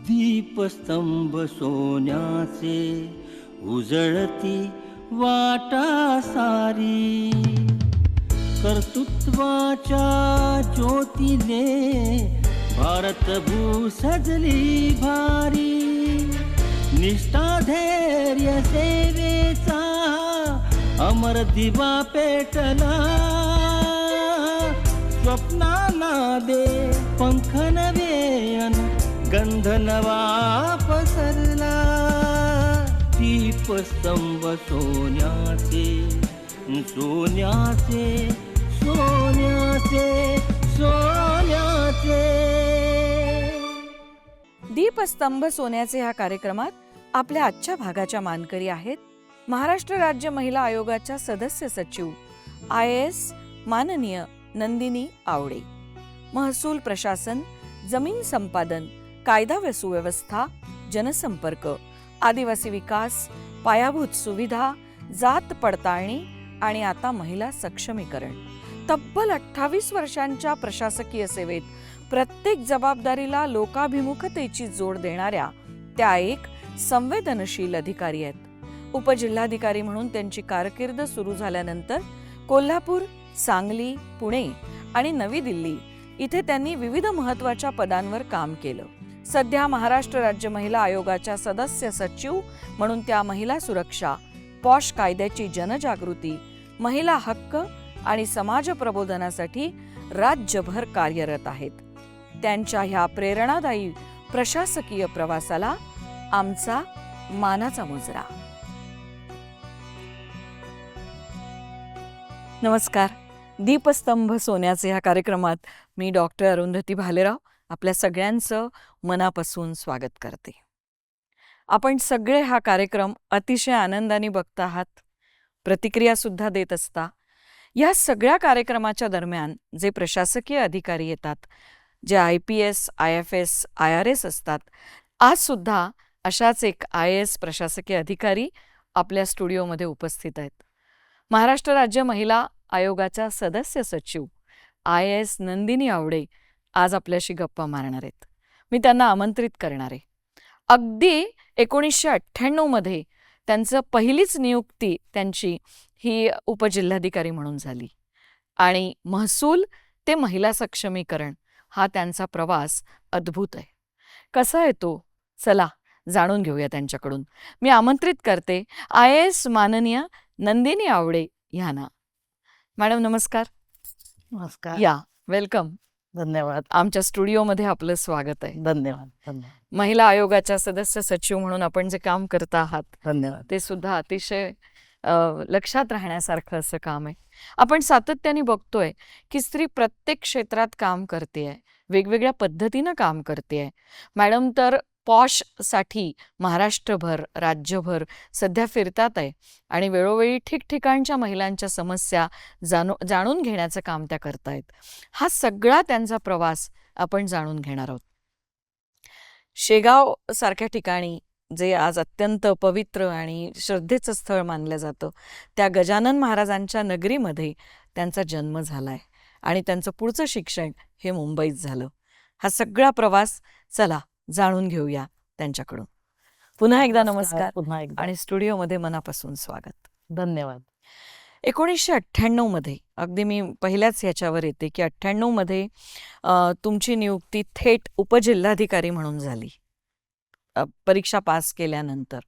दीपस्तंभ सोन्याचे उजळती वाटा सारी, कर्तृत्वाच्या ज्योतीने भारतभू सजली भारी. निष्ठा धैर्य सेवेचा अमर दिवा पेटला, स्वप्नांना दे पंख नवे अन गंध नवा पसरला. दीपस्तंभ सोन्याचे सोन्याचे सोन्याचे सोन्याचे. दीपस्तंभ सोन्याचे ह्या कार्यक्रमात आपल्या आजच्या भागाच्या मानकरी आहेत महाराष्ट्र राज्य महिला आयोगाच्या सदस्य सचिव IAS माननीय नंदिनी आवडे. महसूल प्रशासन, जमीन संपादन, कायदा व सुव्यवस्था, जनसंपर्क, आदिवासी विकास, पायाभूत सुविधा, जात पडताळणी आणि आता महिला सक्षमीकरण. तब्बल 28 वर्षांच्या प्रशासकीय सेवेत प्रत्येक जबाबदारीला लोकाभिमुखतेची जोड देणाऱ्या त्या एक संवेदनशील अधिकारी आहेत. उपजिल्हाधिकारी म्हणून त्यांची कारकीर्द सुरू झाल्यानंतर कोल्हापूर, सांगली, पुणे आणि नवी दिल्ली इथे त्यांनी विविध महत्त्वाच्या पदांवर काम केलं. सध्या महाराष्ट्र राज्य महिला आयोगाच्या सदस्य सचिव म्हणून त्या महिला सुरक्षा, पॉश कायद्याची जनजागृती, महिला हक्क आणि समाज प्रबोधनासाठी राज्यभर कार्यरत आहेत. त्यांच्या ह्या प्रेरणादायी प्रशासकीय प्रवासाला आमचा मानाचा मुजरा. नमस्कार. दीपस्तंभ सोन्याचे ह्या कार्यक्रमात मी डॉक्टर अरुंधती भालेराव आपल्या सगळ्यांचं मनापासून स्वागत करते. आपण सगळे हा कार्यक्रम अतिशय आनंदाने बघता आहात, प्रतिक्रिया सुद्धा देत असता. या सगळ्या कार्यक्रमाच्या दरम्यान जे प्रशासकीय अधिकारी येतात, जे IPS, IFS, IRS असतात, आज सुद्धा अशाच एक IAS प्रशासकीय अधिकारी आपल्या स्टुडिओमध्ये उपस्थित आहेत. महाराष्ट्र राज्य महिला आयोगाच्या सदस्य सचिव IAS नंदिनी आवडे आज आपल्याशी गप्पा मारणार आहेत. मी त्यांना आमंत्रित करणार आहे. अगदी 1998 मध्ये त्यांचं पहिलीच नियुक्ती त्यांची ही उपजिल्हाधिकारी म्हणून झाली आणि महसूल ते महिला सक्षमीकरण हा त्यांचा प्रवास अद्भुत आहे. कसा आहे तो? चला जाणून घेऊया त्यांच्याकडून. मी आमंत्रित करते IAS माननीय नंदिनी आवडे यांना. मॅडम नमस्कार. नमस्कार. या, वेलकम. धन्यवाद. आमच्या स्टुडिओमध्ये आपलं स्वागत आहे. धन्यवाद. धन्यवाद. महिला आयोगाच्या सदस्य सचिव म्हणून आपण जे काम करत आहात धन्यवाद. ते सुद्धा अतिशय लक्षात राहण्यासारखं असं काम आहे. आपण सातत्याने बघतोय की स्त्री प्रत्येक क्षेत्रात काम करतेय, वेगवेगळ्या पद्धतीनं काम करतेय. मॅडम तर पॉशसाठी महाराष्ट्रभर, राज्यभर सध्या फिरतात आहे आणि वेळोवेळी ठिकठिकाणच्या महिलांच्या समस्या जाणून घेण्याचं काम त्या करतायत. हा सगळा त्यांचा प्रवास आपण जाणून घेणार आहोत. शेगाव सारख्या ठिकाणी जे आज अत्यंत पवित्र आणि श्रद्धेचं स्थळ मानलं जातं, त्या गजानन महाराजांच्या नगरीमध्ये त्यांचा जन्म झालाय आणि त्यांचं पुढचं शिक्षण हे मुंबईत झालं. हा सगळा प्रवास चला जाणून घेऊया त्यांच्याकडून. पुन्हा एकदा नमस्कार. पुन्हा एकदा आणि स्टुडिओमध्ये मनापासून स्वागत. धन्यवाद. 1998 मध्ये, अगदी मी पहिल्याच ह्याच्यावर येते की 98 मध्ये तुमची नियुक्ती थेट उपजिल्हाधिकारी म्हणून झाली. परीक्षा पास केल्यानंतर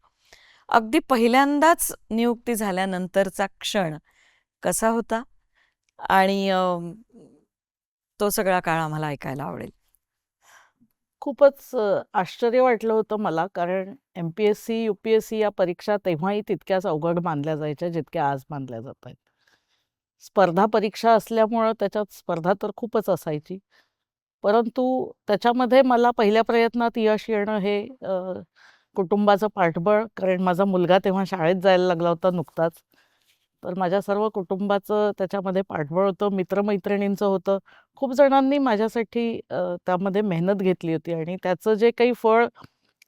अगदी पहिल्यांदाच नियुक्ती झाल्यानंतरचा क्षण कसा होता आणि तो सगळा काळ आम्हाला ऐकायला आवडेल. खूपच आश्चर्य वाटलं होतं मला, कारण MPSC, UPSC या परीक्षा तेव्हाही तितक्याच अवघड मानल्या जायच्या जितक्या आज मानल्या जात आहेत. स्पर्धा परीक्षा असल्यामुळं त्याच्यात स्पर्धा तर खूपच असायची, परंतु त्याच्यामध्ये मला पहिल्या प्रयत्नात यश येणं हे कुटुंबाचं पाठबळ, कारण माझा मुलगा तेव्हा शाळेत जायला लागला होता नुकताच, तर माझ्या सर्व कुटुंबाचं त्याच्यामध्ये पाठबळ होतं, मित्रमैत्रिणींचं होतं. खूप जणांनी माझ्यासाठी त्यामध्ये मेहनत घेतली होती आणि त्याचं जे काही फळ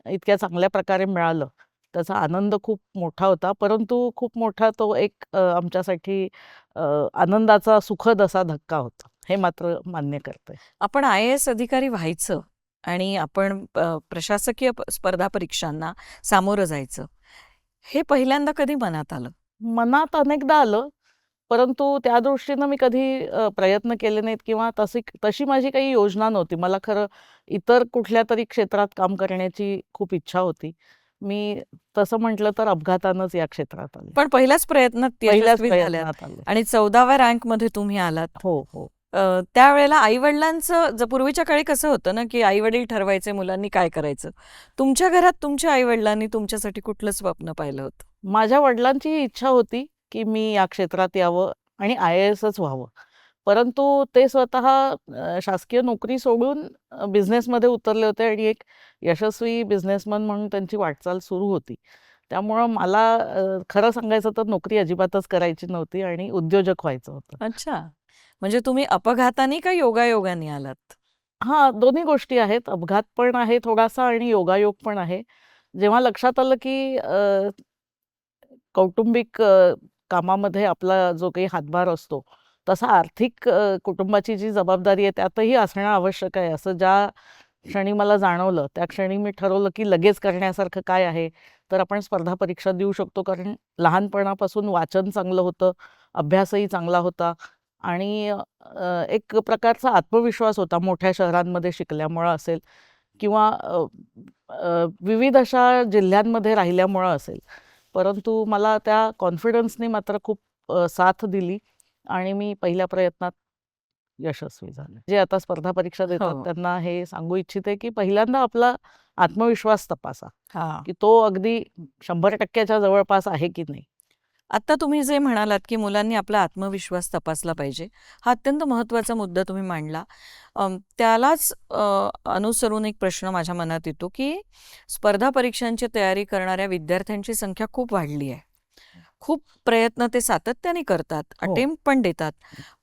इतक्या चांगल्या प्रकारे मिळालं त्याचा आनंद खूप मोठा होता. परंतु खूप मोठा तो एक आमच्यासाठी आनंदाचा सुखद असा धक्का होता. हे मात्र मान्य करते. आपण IAS अधिकारी व्हायचं आणि आपण प्रशासकीय स्पर्धा परीक्षांना सामोरं जायचं. हे पहिल्यांदा कधी मनात आलं? मनात अनेकदा आलं, परंतु त्या दृष्टीनं मी कधी प्रयत्न केले नाहीत किंवा तशी माझी काही योजना नव्हती. मला खरं इतर कुठल्यातरी क्षेत्रात काम करण्याची खूप इच्छा होती. मी तसं म्हटलं तर अपघातानंच या क्षेत्रात आले. पण पहिल्याच प्रयत्नात पहिल्याच यशस्वी झाल्यात प्रयत्नात आले. आणि 14व्या रँकमध्ये तुम्ही आलात. हो, हो. त्यावेळेला आई-वडिलांचं पूर्वीच्या काळी कसं होतं ना, की आई-वडील ठरवायचे मुलांनी काय करायचं. तुमच्या घरात तुमच्या आई-वडिलांनी तुमच्यासाठी कुठलं स्वप्न पाहिलं होतं? माझ्या वडिलांची ही इच्छा होती, की मी या क्षेत्रात यावं आणि IASच व्हावं. परंतु ते स्वतः शासकीय नोकरी सोडून बिझनेसमध्ये उतरले होते आणि एक यशस्वी बिझनेसमन म्हणून त्यांची वाटचाल सुरू होती. त्यामुळं मला खरं सांगायचं तर नोकरी अजिबातच करायची नव्हती आणि उद्योजक व्हायचं होतं. अच्छा. म्हणजे तुम्ही अपघाताने का योगायोगाने आलात? हां, दोन्ही गोष्टी आहेत. अपघात पण आहे थोडासा आणि योगायोग पण आहे. जेव्हा लक्षात आलं, की कौटुंबिक कामामध्ये आपला जो काही हातभार असतो, तसा आर्थिक कुटुंबाची जी जबाबदारी आहे त्यातही असणं आवश्यक आहे, असं ज्या क्षणी मला जाणवलं, त्या क्षणी मी ठरवलं, की लगेच करण्यासारखं काय आहे? तर आपण स्पर्धा परीक्षा देऊ शकतो. कारण लहानपणापासून वाचन चांगलं होतं, अभ्यासही चांगला होता आणि एक प्रकारचा आत्मविश्वास होता मोठ्या शहरांमध्ये शिकल्यामुळं असेल किंवा विविध अशा जिल्ह्यांमध्ये राहिल्यामुळं असेल. परंतु मला त्या कॉन्फिडन्सने मात्र खूप साथ दिली आणि मी पहिल्या प्रयत्नात यशस्वी झाले. जे आता स्पर्धा परीक्षा देतात हो. त्यांना हे सांगू इच्छिते, की पहिल्यांदा आपला आत्मविश्वास तपासा, हां. की तो अगदी 100% जवळपास आहे की नाही. आता तुम्ही जे म्हणालात, की मुलांनी आपला आत्मविश्वास तपासला पाहिजे. हा अत्यंत महत्त्वाचा मुद्दा तुम्ही मांडला. त्यालाच अनुसरून एक प्रश्न माझ्या मनात येतो, की स्पर्धा परीक्षांची तयारी करणाऱ्या विद्यार्थ्यांची संख्या खूप वाढली आहे. खूप प्रयत्न ते सातत्याने करतात, हो. अटेम्प्ट पण देतात.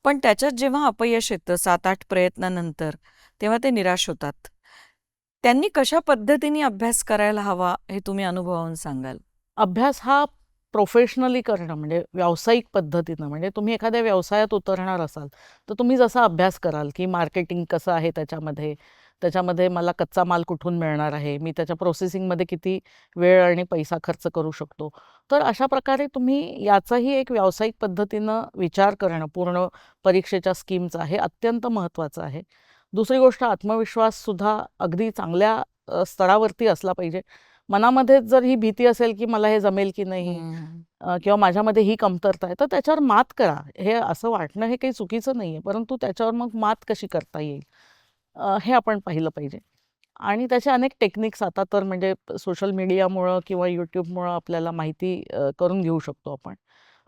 पण त्याच्यात जेव्हा अपयश येतं 7-8 प्रयत्नानंतर, तेव्हा ते निराश होतात. त्यांनी कशा पद्धतीने अभ्यास करायला हवा, हे तुम्ही अनुभवावून सांगाल? अभ्यास हा प्रोफेशनली करणं म्हणजे व्यावसायिक पद्धतीनं म्हणजे तुम्ही एखाद्या व्यवसायात उतरणार असाल, तर तुम्ही जसा अभ्यास कराल, की मार्केटिंग कसं आहे त्याच्यामध्ये मला कच्चा माल कुठून मिळणार आहे, मी त्याच्या प्रोसेसिंगमध्ये किती वेळ आणि पैसा खर्च करू शकतो. तर अशा प्रकारे तुम्ही याचाही एक व्यावसायिक पद्धतीनं विचार करणं पूर्ण परीक्षेच्या स्कीमचा हे अत्यंत महत्त्वाचं आहे. दुसरी गोष्ट आत्मविश्वाससुद्धा अगदी चांगल्या स्तरावरती असला पाहिजे. मनामध्ये जर ही भीती असेल, की मला हे जमेल की नाही किंवा माझ्यामध्ये ही कमतरता आहे, तर त्याच्यावर मात करा. हे असं वाटणं हे काही चुकीचं नाहीये, परंतु त्याच्यावर मग मात कशी करता येईल हे आपण पाहिलं पाहिजे. आणि त्याचे अनेक टेक्निक्स आता तर म्हणजे सोशल मीडियामुळं किंवा YouTubeमुळं आपल्याला माहिती करून घेऊ शकतो आपण.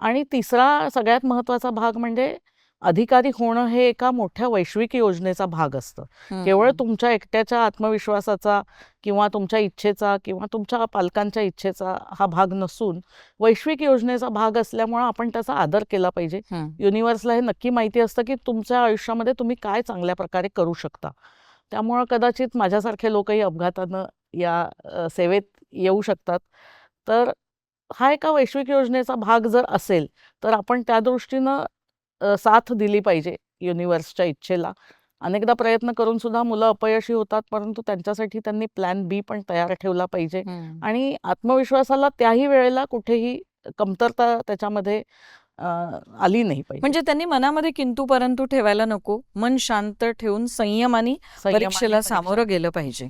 आणि तिसरा सगळ्यात महत्त्वाचा भाग म्हणजे अधिकारी होणं हे एका मोठ्या वैश्विक योजनेचा भाग असतं. केवळ तुमच्या एकट्याच्या आत्मविश्वासाचा किंवा तुमच्या इच्छेचा किंवा तुमच्या पालकांच्या इच्छेचा हा भाग नसून वैश्विक योजनेचा भाग असल्यामुळं आपण त्याचा आदर केला पाहिजे. युनिव्हर्सला हे नक्की माहिती असतं, की तुमच्या आयुष्यामध्ये तुम्ही काय चांगल्या प्रकारे करू शकता. त्यामुळं कदाचित माझ्यासारखे लोकही अपघातानं या सेवेत येऊ शकतात. तर हा एका वैश्विक योजनेचा भाग जर असेल, तर आपण त्या दृष्टीनं साथ दिली पाहिजे युनिव्हर्सच्या इच्छेला. अनेकदा प्रयत्न करून सुद्धा मुलं अपयशी होतात, परंतु त्यांच्यासाठी त्यांनी प्लॅन बी पण तयार ठेवला पाहिजे आणि आत्मविश्वासाला त्याही वेळेला कुठेही कमतरता त्याच्यामध्ये आली नाही पाहिजे. म्हणजे त्यांनी मनामध्ये किंतु परंतु ठेवायला नको. मन शांत ठेवून संयमाने परीक्षेला सामोरं गेलं पाहिजे.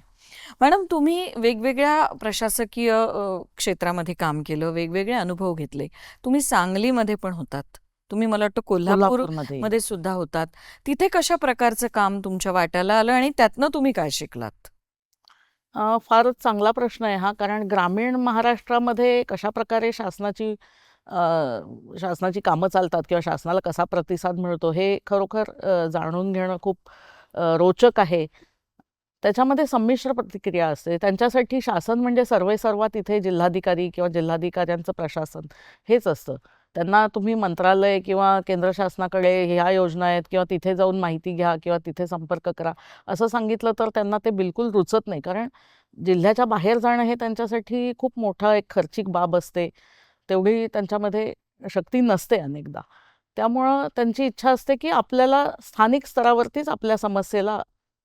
मॅडम, तुम्ही वेगवेगळ्या प्रशासकीय क्षेत्रामध्ये काम केलं, वेगवेगळे अनुभव घेतले. तुम्ही सांगलीमध्ये पण होतात. तुम्ही मला वाटतं कोल्हापूरमध्ये कोल्हापूरमध्ये सुद्धा होतात. तिथे कशा प्रकारचं काम तुमच्या वाट्याला आलं आणि त्यातनं तुम्ही काय शिकलात? फारच चांगला प्रश्न आहे हा. कारण ग्रामीण महाराष्ट्रामध्ये कशाप्रकारे शासनाची कामं चालतात किंवा शासनाला कसा प्रतिसाद मिळतो हे खरोखर जाणून घेणं खूप रोचक आहे. त्याच्यामध्ये संमिश्र प्रतिक्रिया असते. त्यांच्यासाठी शासन म्हणजे सर्वेसर्वा तिथे जिल्हाधिकारी किंवा जिल्हाधिकाऱ्यांचं प्रशासन हेच असतं. त्यांना तुम्ही मंत्रालय किंवा केंद्र शासनाकडे ह्या योजना आहेत किंवा तिथे जाऊन माहिती घ्या किंवा तिथे संपर्क करा असं सांगितलं तर त्यांना ते बिलकुल रुचत नाही. कारण जिल्ह्याच्या बाहेर जाणं हे त्यांच्यासाठी खूप मोठा एक खर्चिक बाब असते. तेवढी त्यांच्यामध्ये शक्ती नसते अनेकदा. त्यामुळं त्यांची इच्छा असते की आपल्याला स्थानिक स्तरावरतीच आपल्या समस्येला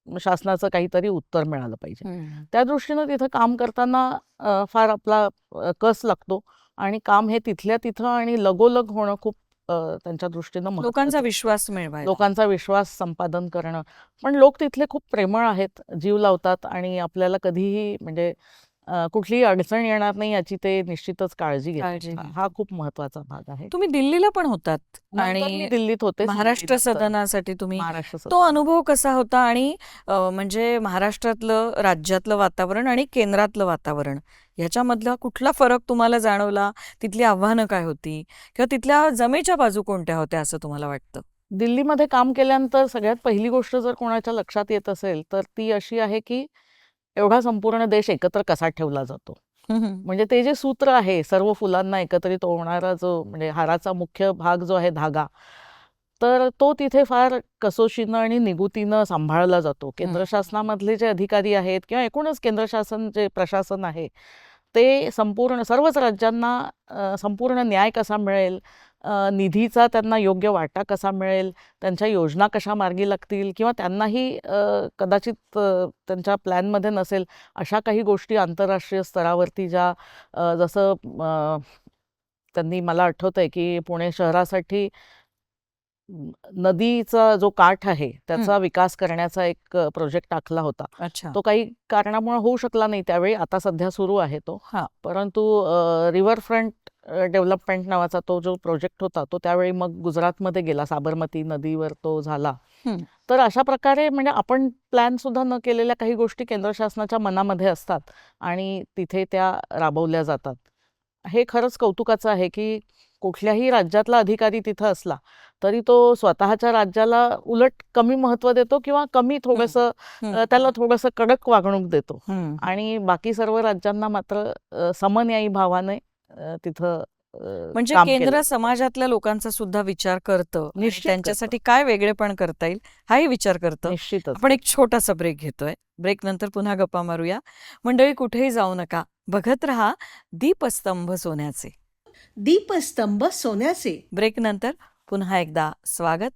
शासनाचं काहीतरी उत्तर मिळालं पाहिजे. त्या दृष्टीनं तिथं काम करताना फार आपला कस लागतो आणि काम हे तिथल्या तिथं आणि लगोलग होणं खूप त्यांच्या दृष्टीनं लोकांचा महत्त्वाचं. विश्वास मिळवायला. लोकांचा विश्वास संपादन करणं. पण लोक तिथले खूप प्रेमळ आहेत, जीव लावतात आणि आपल्याला कधीही म्हणजे कुठलीही अडचण येणार नाही याची ते निश्चितच काळजी काळजी घेतात. घेतात. हा खूप महत्त्वाचा भाग आहे. तुम्ही दिल्लीला पण होतात नंतर मी आणि दिल्लीत होते महाराष्ट्र संपलीनंतर. सदनासाठी तुम्ही महाराष्ट्र तो सदन. अनुभव कसा होता आणि म्हणजे महाराष्ट्रातलं राज्यातलं वातावरण आणि केंद्रातलं वातावरण ह्याच्यामधला कुठला फरक तुम्हाला जाणवला? तिथली आव्हानं काय होती किंवा तिथल्या जमेच्या बाजू कोणत्या होत्या असं तुम्हाला वाटतं? दिल्लीमध्ये काम केल्यानंतर सगळ्यात पहिली गोष्ट जर कोणाच्या लक्षात येत असेल तर ती अशी आहे की एवढा संपूर्ण देश एकत्र कसा ठेवला जातो. म्हणजे ते जे सूत्र आहे सर्व फुलांना एकत्रित ओवणारा जो म्हणजे हाराचा मुख्य भाग जो आहे धागा, तर तो तिथे फार कसोशीनं आणि निगुतीनं सांभाळला जातो. केंद्र शासनामधले जे अधिकारी आहेत किंवा एकूणच केंद्र शासन जे प्रशासन आहे ते संपूर्ण सर्वच राज्यांना संपूर्ण न्याय कसा मिळेल, निधीचा त्यांना योग्य वाटा कसा मिळेल, त्यांच्या योजना कशा मार्गी लागतील किंवा त्यांनाही कदाचित त्यांच्या प्लॅनमध्ये नसेल अशा काही गोष्टी आंतरराष्ट्रीय स्तरावरती ज्या जसं त्यांनी मला आठवतंय की पुणे शहरासाठी नदीचा जो काठ आहे त्याचा विकास करण्याचा एक प्रोजेक्ट आखला होता. अच्छा. तो काही कारणामुळे होऊ शकला नाही त्यावेळी. आता सध्या सुरू आहे तो. हा. परंतु रिव्हर फ्रंट डेव्हलपमेंट नावाचा तो जो प्रोजेक्ट होता तो त्यावेळी मग गुजरातमध्ये गेला. साबरमती नदीवर तो झाला. तर अशा प्रकारे म्हणजे आपण प्लॅन सुद्धा न केलेल्या काही गोष्टी केंद्र शासनाच्या मनामध्ये असतात आणि तिथे त्या राबवल्या जातात. हे खरंच कौतुकाचं आहे की कुठल्याही राज्यातला अधिकारी तिथं असला तरी तो स्वतःच्या राज्याला उलट कमी महत्त्व देतो किंवा कमी थोडंसं त्याला थोडंसं कडक वागणूक देतो आणि बाकी सर्व राज्यांना मात्र समन्यायी भावाने तिथं म्हणजे काम केंद्र केलं. समाजातल्या लोकांचा सुद्धा विचार करतं आणि निश्चित त्यांच्यासाठी काय वेगळेपण करता येईल हाही विचार करतं. निश्चितच. आपण एक छोटासा ब्रेक घेतोय. ब्रेक नंतर पुन्हा गप्पा मारूया. मंडळी कुठेही जाऊ नका. बघत रहा दीपस्तंभ सोन्याचे. दीपस्तंभ सोन्याचे. ब्रेक नंतर पुन्हा एकदा स्वागत.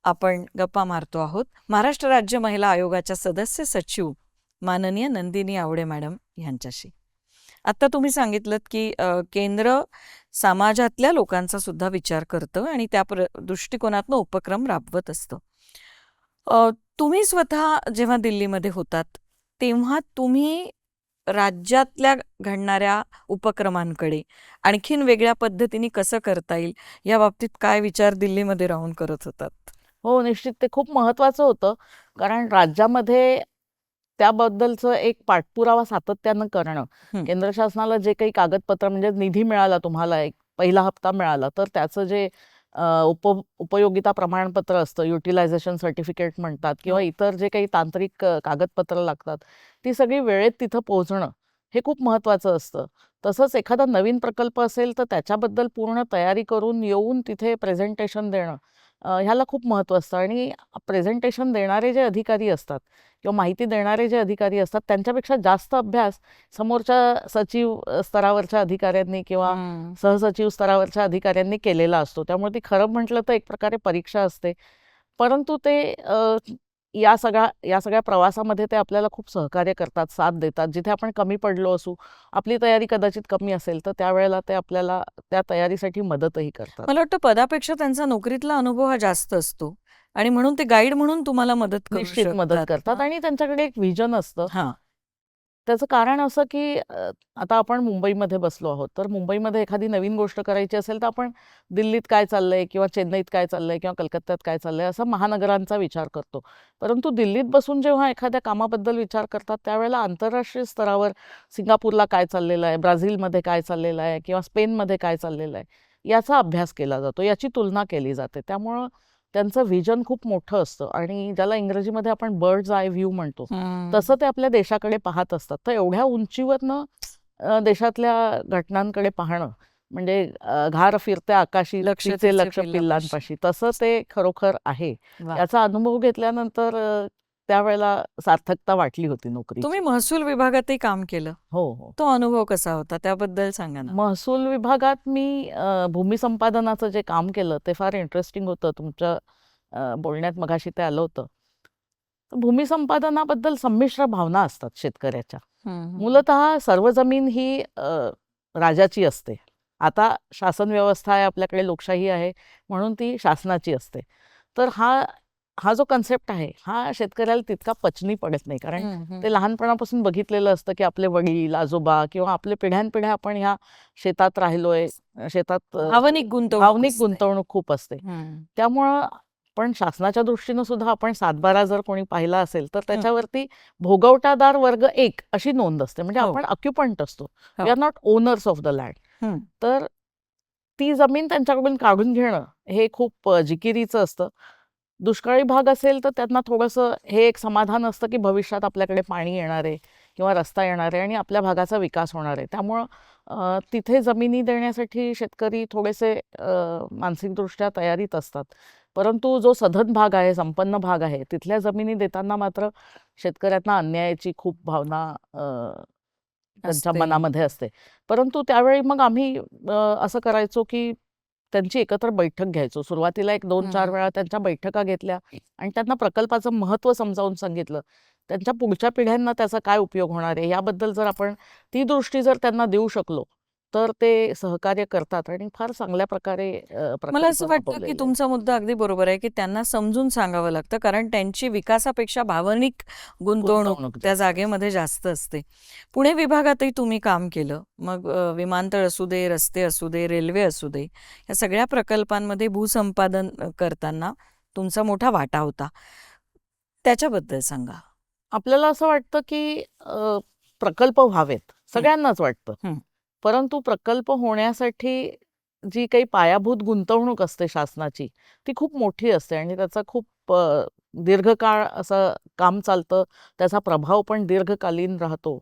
आपण गप्पा मारतो आहोत महाराष्ट्र राज्य महिला आयोगाच्या सदस्य सचिव माननीय नंदिनी आवडे मॅडम यांच्याशी. आता तुम्ही सांगितलं की केंद्र समाजातल्या लोकांचा सुद्धा विचार करतं आणि त्या दृष्टिकोनातनं उपक्रम राबवत असतं. तुम्ही स्वतः जेव्हा दिल्लीमध्ये होतात तेव्हा तुम्ही राज्यातल्या घडणाऱ्या उपक्रमांकडे आणखीन वेगळ्या पद्धतीने कसं करता येईल या बाबतीत काय विचार दिल्लीमध्ये राहून करत होतात? हो, निश्चित ते खूप महत्त्वाचं होतं. कारण राज्यामध्ये त्याबद्दलचं एक पाठपुरावा सातत्यानं करणं. केंद्र शासनाला जे काही कागदपत्र म्हणजे निधी मिळाला तुम्हाला एक पहिला हप्ता मिळाला तर त्याचं जे उपयोगिता प्रमाणपत्र असतं, युटिलायझेशन सर्टिफिकेट म्हणतात किंवा इतर जे काही तांत्रिक कागदपत्र लागतात ती सगळी वेळेत तिथं पोहोचणं हे खूप महत्त्वाचं असतं. तसंच एखादा नवीन प्रकल्प असेल तर त्याच्याबद्दल पूर्ण तयारी करून येऊन तिथे प्रेझेंटेशन देणं ह्याला खूप महत्त्व असतं आणि प्रेझेंटेशन देणारे जे अधिकारी असतात किंवा माहिती देणारे जे अधिकारी असतात त्यांच्यापेक्षा जास्त अभ्यास समोरच्या सचिव स्तरावरच्या अधिकाऱ्यांनी किंवा सहसचिव स्तरावरच्या अधिकाऱ्यांनी केलेला असतो. त्यामुळे ती खरं म्हटलं तर एक प्रकारे परीक्षा असते. परंतु ते या सगळ्या प्रवासामध्ये ते आपल्याला खूप सहकार्य करतात, साथ देतात. जिथे आपण कमी पडलो असू, आपली तयारी कदाचित कमी असेल तर त्यावेळेला ते आपल्याला त्या तयारीसाठी मदतही करतात. मला वाटतं पदापेक्षा त्यांचा नोकरीतला अनुभव हा जास्त असतो आणि म्हणून ते गाईड म्हणून तुम्हाला मदत करू निश्चित मदत शकतात. करतात आणि त्यांच्याकडे एक व्हिजन असतं. हां. त्याचं कारण असं की आता आपण मुंबईमध्ये बसलो आहोत तर मुंबईमध्ये एखादी नवीन गोष्ट करायची असेल तर आपण दिल्लीत काय चाललंय किंवा चेन्नईत काय चाललंय किंवा कलकत्त्यात काय चाललंय असा महानगरांचा विचार करतो. परंतु दिल्लीत बसून जेव्हा एखाद्या कामाबद्दल विचार करतात त्यावेळेला आंतरराष्ट्रीय स्तरावर सिंगापूरला काय चाललेलं आहे, ब्राझीलमध्ये काय चाललेलं आहे किंवा स्पेनमध्ये काय चाललेलं आहे याचा अभ्यास केला जातो, याची तुलना केली जाते. त्यामुळं त्यांचं व्हिजन खूप मोठं असतं आणि ज्याला इंग्रजीमध्ये आपण बर्ड्स आय व्ह्यू म्हणतो तसं ते आपल्या देशाकडे पाहत असतात. तर एवढ्या उंचीवरनं देशातल्या घटनांकडे पाहणं म्हणजे घार फिरत्या आकाशी लक्ष तिचे लक्ष तिचे पिल्लांपाशी तसं ते खरोखर आहे. वा. याचा अनुभव घेतल्यानंतर त्यावेळेला सार्थकता वाटली होती तुम्ही नोकरीची. महसूल विभागातही काम केलं. हो, हो. तो अनुभव कसा होता त्याबद्दल सांगा ना. महसूल विभागात मी भूमी संपादनाचं जे काम केलं ते फार इंटरेस्टिंग होतं. तुमच्या बोलण्यात मगाशी ते आलं होतं. तर भूमी संपादनाबद्दल संमिश्र भावना असतात शेतकऱ्याच्या. मूलतः सर्व जमीन ही राजाची असते. आता शासन व्यवस्था आहे, आपल्याकडे लोकशाही आहे, म्हणून ती शासनाची असते. तर हा हा जो कन्सेप्ट आहे हा शेतकऱ्याला तितका पचनी पडत नाही. कारण ते लहानपणापासून बघितलेलं असतं की आपले वडील, आजोबा किंवा आपले पिढ्यानपिढ्या आपण ह्या शेतात राहिलोय, शेतात भावनिक गुंतवणूक भावनिक असते. गुंतवणूक खूप असते. हम्म. त्यामुळं पण शासनाच्या दृष्टीनं सुद्धा आपण 7/12 जर कोणी पाहिला असेल तर त्याच्यावरती भोगवटादार वर्ग 1 अशी नोंद असते. म्हणजे हो. आपण ऑक्युपंट असतो. हो. We are not owners of the land. Hmm. तर ती जमीन त्यांच्याकडून काढून घेणं हे खूप जिकिरीचं असतं. दुष्काळी भाग असेल तर त्यांना थोडंसं हे एक समाधान असतं की भविष्यात आपल्याकडे पाणी येणार आहे किंवा रस्ता येणार आहे आणि आपल्या भागाचा विकास होणार आहे. त्यामुळं तिथे जमिनी देण्यासाठी शेतकरी थोडेसे मानसिकदृष्ट्या तयारीत असतात. परंतु जो सधन भाग आहे, संपन्न भाग आहे, तिथल्या जमिनी देताना मात्र शेतकऱ्यांना अन्यायाची खूप भावना त्यांच्या असते. मनामध्ये असते. परंतु त्यावेळी मग आम्ही असं करायचो की त्यांची एकत्र बैठक घ्यायचो. सुरुवातीला 1-2-4 वेळा त्यांच्या बैठका घेतल्या आणि त्यांना प्रकल्पाचं महत्त्व समजावून सांगितलं. त्यांच्या पुढच्या पिढ्यांना त्याचा काय उपयोग होणार आहे याबद्दल जर आपण ती दृष्टी जर त्यांना देऊ शकलो तर ते सहकार्य करतात आणि फार चांगल्या प्रकारे मला प्रकल्प असं वाटतं की राबवलेले आहेत. तुमचा मुद्दा अगदी बरोबर आहे की त्यांना समजून सांगावं लागतं, कारण त्यांची विकासापेक्षा भावनिक गुंतवणूक गुंतवणूक त्या जास्त असते. जागेमध्ये जास्त असते. पुणे विभागातही तुम्ही काम केलं. मग विमानतळ असू दे, रस्ते असू दे, रेल्वे असू दे, या सगळ्या प्रकल्पांमध्ये भूसंपादन करताना तुमचा मोठा वाटा होता. त्याच्याबद्दल सांगा. आपल्याला असं वाटतं की प्रकल्प व्हावेत, सगळ्यांनाच वाटतं. हं. परंतु प्रकल्प होण्यासाठी जी काही पायाभूत गुंतवणूक असते शासनाची ती खूप मोठी असते आणि त्याचा खूप दीर्घकाळ असं काम चालतं. त्याचा प्रभाव पण दीर्घकालीन राहतो.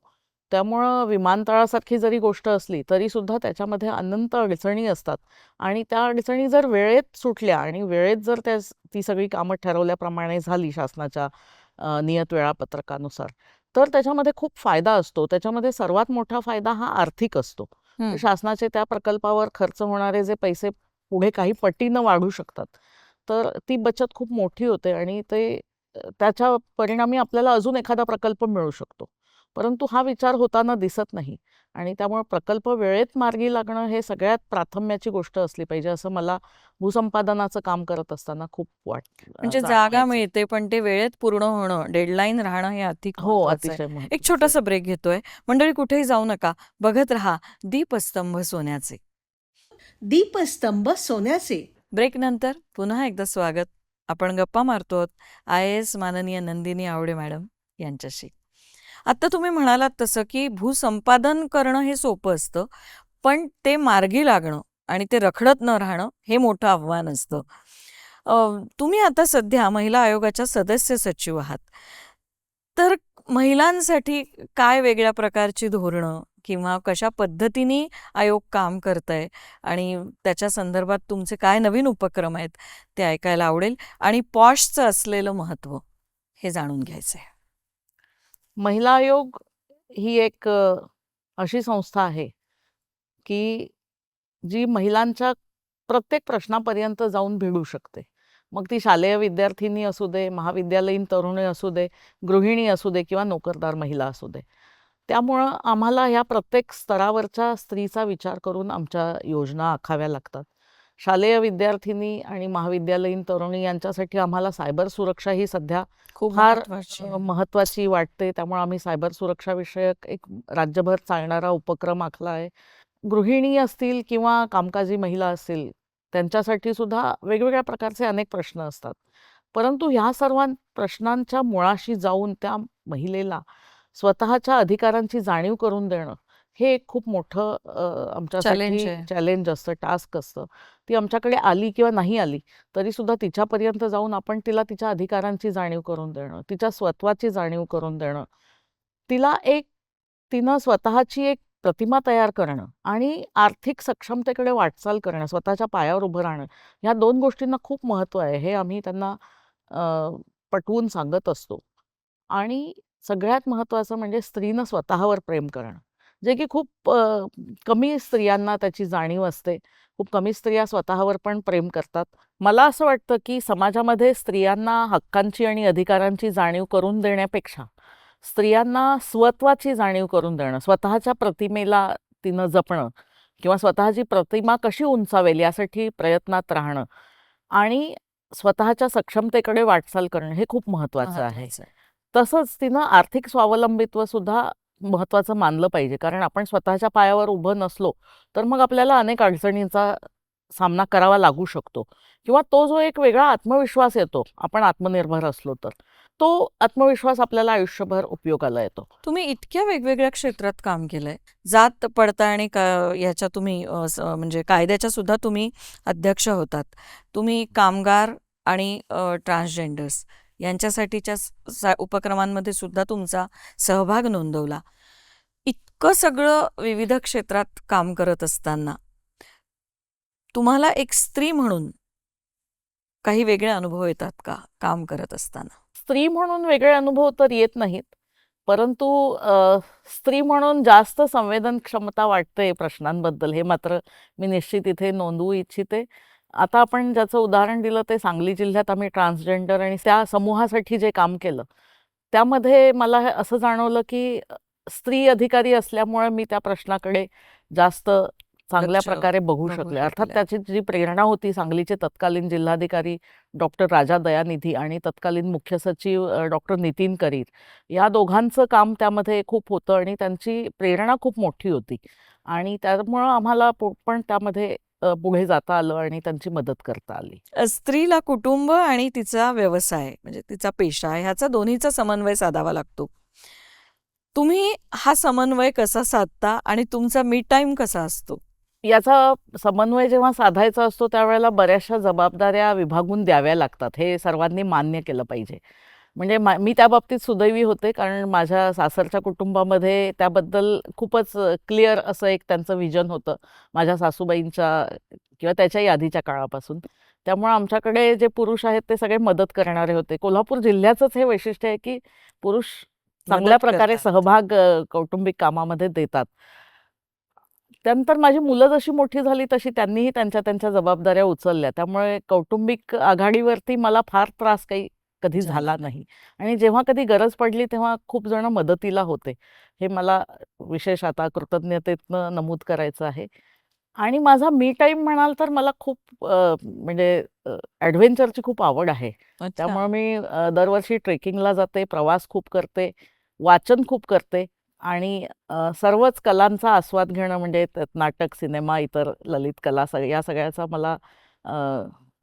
त्यामुळं विमानतळासारखी जरी गोष्ट असली तरी सुद्धा त्याच्यामध्ये अनंत अडचणी असतात आणि त्या अडचणी जर वेळेत सुटल्या आणि वेळेत जर ती सगळी कामं ठरवल्याप्रमाणे झाली शासनाच्या नियत वेळापत्रकानुसार तर त्याच्यामध्ये खूप फायदा असतो. त्याच्यामध्ये सर्वात मोठा फायदा हा आर्थिक असतो. हं. शासनाचे त्या प्रकल्पावर खर्च होणारे जे पैसे पुढे काही पटीनं वाढू शकतात. तर ती बचत खूप मोठी होते आणि त्याच्या परिणामी आपल्याला अजून एखादा प्रकल्प मिळू शकतो. परंतु हा विचार होताना दिसत नाही आणि त्यामुळे प्रकल्प वेळेत मार्गी लागणं हे सगळ्यात प्राथम्याची गोष्ट असली पाहिजे असं मला भूसंपादनाचं काम करत असताना खूप म्हणजे जागा जाणवायचं. मिळते पण ते वेळेत पूर्ण होणं, डेडलाईन राहणं हे अधिक हो, महत्वाचं आहे. अतिशय एक महत्त्वाचं आहे. छोटासा ब्रेक घेतोय. मंडळी कुठेही जाऊ नका, बघत राहा दीपस्तंभ सोन्याचे. दीपस्तंभ सोन्याचे. ब्रेक नंतर पुन्हा एकदा स्वागत. आपण गप्पा मारतो IAS माननीय नंदिनी आवडे मॅडम यांच्याशी. आता तुम्ही म्हणालात तसं की भूसंपादन करणं हे सोपं असतं, पण ते मार्गी लागणं आणि ते रखडत न राहणं हे मोठं आव्हान असतं. तुम्ही आता सध्या महिला आयोगाच्या सदस्य सचिव आहात. तर महिलांसाठी काय वेगळ्या प्रकारची धोरणं किंवा कशा पद्धतीने आयोग काम करतंय आणि त्याच्या संदर्भात तुमचे काय नवीन उपक्रम आहेत ते ऐकायला आवडेल आणि पॉशचं असलेलं महत्त्व हे जाणून घ्यायचं आहे. महिला आयोग ही एक अशी संस्था आहे की जी महिलांच्या प्रत्येक प्रश्नापर्यंत जाऊन भिडू शकते. मग ती शालेय विद्यार्थिनी असू दे, महाविद्यालयीन तरुणी असू दे, गृहिणी असू दे किंवा नोकरदार महिला असू दे. त्यामुळं आम्हाला ह्या प्रत्येक स्तरावरच्या स्त्रीचा विचार करून आमच्या योजना आखाव्या लागतात. शालेय विद्यार्थिनी आणि महाविद्यालयीन तरुणी यांच्यासाठी आम्हाला सायबर सुरक्षा ही सध्या खूप फार महत्त्वाची आहे. महत्त्वाची वाटते. त्यामुळे आम्ही सायबर सुरक्षा विषयक एक राज्यभर चालणारा उपक्रम आखला आहे. गृहिणी असतील किंवा कामकाजी महिला असतील त्यांच्यासाठी सुद्धा वेगवेगळ्या प्रकारचे अनेक प्रश्न असतात. परंतु ह्या सर्व प्रश्नांच्या मुळाशी जाऊन त्या महिलेला स्वतःच्या अधिकारांची जाणीव करून देणं हे एक खूप मोठं चॅलेंज आमच्यासाठी आहे. चॅलेंज असतं, टास्क असतं. ती आमच्याकडे आली किंवा नाही आली तरी सुद्धा तिच्यापर्यंत जाऊन आपण तिला तिच्या अधिकारांची जाणीव करून देणं, तिच्या स्वत्वाची जाणीव करून देणं, तिनं स्वतःची एक प्रतिमा तयार करणं आणि आर्थिक सक्षमतेकडे वाटचाल करणं, स्वतःच्या पायावर उभं राहणं, ह्या 2 गोष्टींना खूप महत्त्व आहे. हे आम्ही त्यांना पटवून सांगत असतो. आणि सगळ्यात महत्त्वाचं म्हणजे स्त्रीनं स्वतःवर प्रेम करणं, जे की खूप कमी स्त्रियांना त्याची जाणीव असते. खूप कमी स्त्रिया स्वतःवर पण प्रेम करतात. मला असं वाटतं, की समाजामध्ये स्त्रियांना हक्कांची आणि अधिकारांची जाणीव करून देण्यापेक्षा स्त्रियांना स्वत्वाची जाणीव करून देणं, स्वतःच्या प्रतिमेला तिनं जपणं किंवा स्वतःची प्रतिमा कशी उंचावेल यासाठी प्रयत्नात राहणं आणि स्वतःच्या सक्षमतेकडे वाटचाल करणं हे खूप महत्त्वाचं आहे. महत्वाचं आहे. तसंच तिनं आर्थिक स्वावलंबित्व सुद्धा महत्त्वाचं मानलं पाहिजे. कारण आपण स्वतःच्या पायावर उभं नसलो, तर मग आपल्याला अनेक अडचणींचा सामना करावा लागू शकतो किंवा तो जो एक वेगळा आत्मविश्वास येतो, आपण आत्मनिर्भर असलो तर, तो आत्मविश्वास आपल्याला आयुष्यभर उपयोगाला येतो. तुम्ही इतक्या वेगवेगळ्या क्षेत्रात काम केलंय. जात पडताळणी याच्या तुम्ही म्हणजे कायद्याच्या सुद्धा तुम्ही अध्यक्ष होतात. तुम्ही कामगार आणि ट्रान्सजेंडर्स यांच्यासाठीच्या उपक्रमांमध्ये सुद्धा तुमचा सहभाग नोंदवला. इतकं सगळं विविध क्षेत्रात काम करत असताना तुम्हाला एक स्त्री म्हणून काही वेगळे अनुभव येतात का काम करत असताना? स्त्री म्हणून वेगळे अनुभव तर येत नाहीत. परंतु स्त्री म्हणून जास्त संवेदन क्षमता वाटते प्रश्नांबद्दल, हे मात्र मी निश्चित इथे नोंदवू इच्छिते. आता आपण ज्याचं उदाहरण दिलं ते सांगली जिल्ह्यात आम्ही ट्रान्सजेंडर आणि त्या समूहासाठी जे काम केलं, त्यामध्ये मला हे असं जाणवलं की स्त्री अधिकारी असल्यामुळे मी त्या प्रश्नाकडे जास्त चांगल्या लक्ष प्रकारे बघू बघू शकले. अर्थात शकल्या. त्याची जी प्रेरणा होती, सांगलीचे तत्कालीन जिल्हाधिकारी डॉक्टर राजा दयानिधी आणि तत्कालीन मुख्य सचिव डॉक्टर नितीन करीर, या दोघांचं काम त्यामध्ये खूप होतं आणि त्यांची प्रेरणा खूप मोठी होती आणि त्यामुळं आम्हाला पण त्यामध्ये पुढे जाता आलं आणि त्यांची मदत करता आली. स्त्रीला कुटुंब आणि तिचा व्यवसाय म्हणजे तिचा पेशा ह्याचा दोन्हीचा समन्वय साधावा लागतो. तुम्ही हा समन्वय कसा साधता आणि तुमचा मी टाइम कसा असतो? याचा समन्वय जेव्हा साधायचा असतो त्यावेळेला बऱ्याचशा जबाबदाऱ्या विभागून द्याव्या लागतात. हे सर्वांनी मान्य केलं पाहिजे. म्हणजे मी त्या बाबतीत सुदैवी होते, कारण माझ्या सासरच्या कुटुंबामध्ये त्याबद्दल खूपच क्लिअर असं एक त्यांचं विजन होतं, माझ्या सासूबाईंच्या किंवा त्याच्याही आधीच्या काळापासून. त्यामुळे आमच्याकडे जे पुरुष आहेत ते सगळे मदत करणारे होते. कोल्हापूर जिल्ह्याचंच हे वैशिष्ट्य आहे, की पुरुष चांगल्या मदत प्रकारे करतात. सहभाग कौटुंबिक कामामध्ये देतात. त्यानंतर माझी मुलं जशी मोठी झाली तशी त्यांनीही त्यांच्या त्यांच्या जबाबदाऱ्या उचलल्या. त्यामुळे कौटुंबिक आघाडीवरती मला फार त्रास काही कधी झाला झाला नाही. नाही आणि जेव्हा कधी गरज पडली तेव्हा खूप जण मदतीला होते. हे मला विशेष आता कृतज्ञतेतनं नमूद करायचं आहे. आणि माझा मी टाईम म्हणाल तर मला खूप म्हणजे ॲडव्हेंचरची खूप आवड आहे. अच्छा. त्यामुळे मी दरवर्षी ट्रेकिंगला जाते, प्रवास खूप करते, वाचन खूप करते आणि सर्वच कलांचा आस्वाद घेणं म्हणजे त्यात नाटक, सिनेमा, इतर ललित कला या सगळ्याचा मला अ,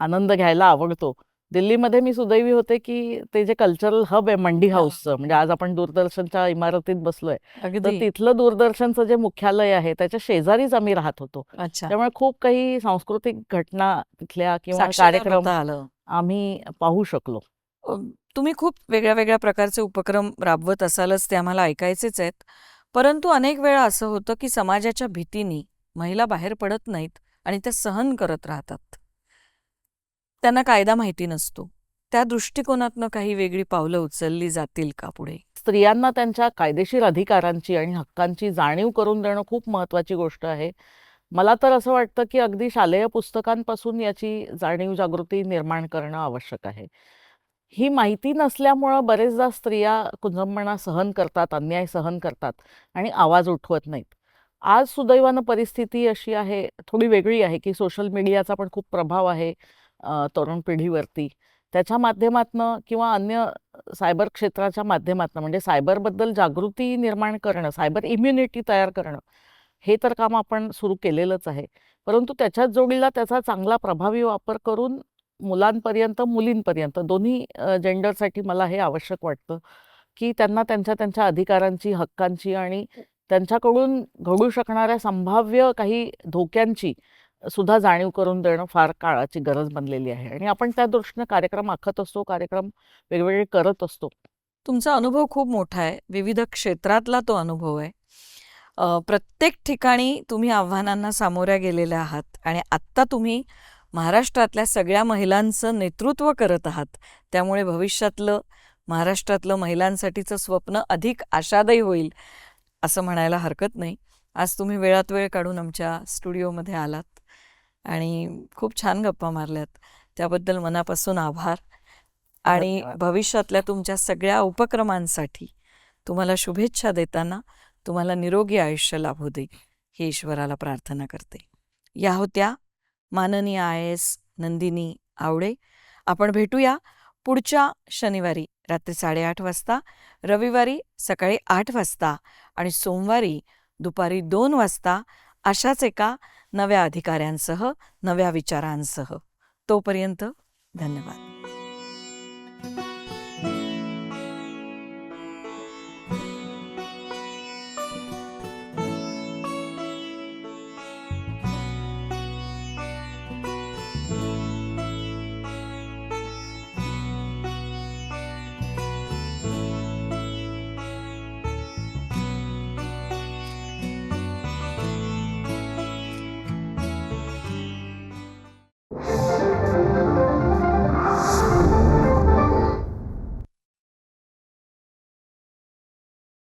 आनंद घ्यायला आवडतो. दिल्लीमध्ये मी सुदैवी होते, की ते जे कल्चरल हब आहे मंडी हाऊसचं, म्हणजे आज आपण दूरदर्शनच्या इमारतीत बसलोय. तर अगदी. तिथलं दूरदर्शनचं जे मुख्यालय आहे त्याच्या शेजारीच आम्ही राहत होतो. अच्छा. त्यामुळे खूप काही सांस्कृतिक घटना तिथल्या किंवा साक्षीदार कार्यक्रम होता आलं. आम्ही पाहू शकलो. अ, तुम्ही खूप वेगळ्या वेगळ्या प्रकारचे उपक्रम राबवत असालच, ते आम्हाला ऐकायचेच आहेत. परंतु अनेक वेळा असं होतं की समाजाच्या भीतीने महिला बाहेर पडत नाहीत आणि त्या सहन करत राहतात. त्यांना कायदा माहिती नसतो. त्या दृष्टिकोनातनं काही वेगळी पावलं उचलली जातील का पुढे? स्त्रियांना त्यांच्या कायदेशीर अधिकारांची आणि हक्कांची जाणीव करून देणं खूप महत्त्वाची गोष्ट आहे. मला तर असं वाटतं, की अगदी शालेय पुस्तकांपासून याची जाणीव जागृती निर्माण करणं आवश्यक आहे. ही माहिती नसल्यामुळं बरेचदा स्त्रिया कुजंबणा सहन करतात, अन्याय सहन करतात आणि आवाज उठवत नाहीत. आज सुदैवानं परिस्थिती अशी आहे, थोडी वेगळी आहे, की सोशल मीडियाचा पण खूप प्रभाव आहे तरुण पिढीवरती. त्याच्या माध्यमातनं किंवा अन्य सायबर क्षेत्राच्या माध्यमातनं म्हणजे सायबरबद्दल जागृती निर्माण करणं, सायबर इम्युनिटी तयार करणं, हे तर काम आपण सुरू केलेलंच आहे. परंतु त्याच्याच जोडीला त्याचा चांगला प्रभावी वापर करून मुलांपर्यंत, मुलींपर्यंत दोन्ही जेंडरसाठी मला हे आवश्यक वाटतं, की त्यांना त्यांच्या त्यांच्या अधिकारांची, हक्कांची आणि त्यांच्याकडून घडू शकणाऱ्या संभाव्य काही धोक्यांची सुद्धा जाणीव करून देणं फार काळाची गरज बनलेली आहे आणि आपण त्या दृष्टीनं कार्यक्रम आखत असतो, कार्यक्रम वेगवेगळे करत असतो. तुमचा अनुभव खूप मोठा आहे. विविध क्षेत्रातला तो अनुभव आहे. प्रत्येक ठिकाणी तुम्ही आव्हानांना सामोऱ्या गेलेल्या आहात आणि आत्ता तुम्ही महाराष्ट्रातल्या सगळ्या महिलांचं नेतृत्व करत आहात. त्यामुळे भविष्यातलं महाराष्ट्रातलं महिलांसाठीचं स्वप्न अधिक आशादायी होईल असं म्हणायला हरकत नाही. आज तुम्ही वेळात वेळ काढून आमच्या स्टुडिओमध्ये आलात आणि खूप छान गप्पा मारल्यात, त्याबद्दल मनापासून आभार. आणि धन्यवाद. भविष्यातल्या तुमच्या सगळ्या उपक्रमांसाठी तुम्हाला शुभेच्छा देताना तुम्हाला निरोगी आयुष्य लाभू दे ही ईश्वराला प्रार्थना करते. या होत्या माननीय IAS नंदिनी आवडे. आपण भेटूया पुढच्या शनिवारी रात्री 8:30 वाजता, रविवारी सकाळी 8 वाजता आणि सोमवारी दुपारी 2 वाजता अशाच एका नव्या अधिकाऱ्यांसह, नव्या विचारांसह. तोपर्यंत धन्यवाद.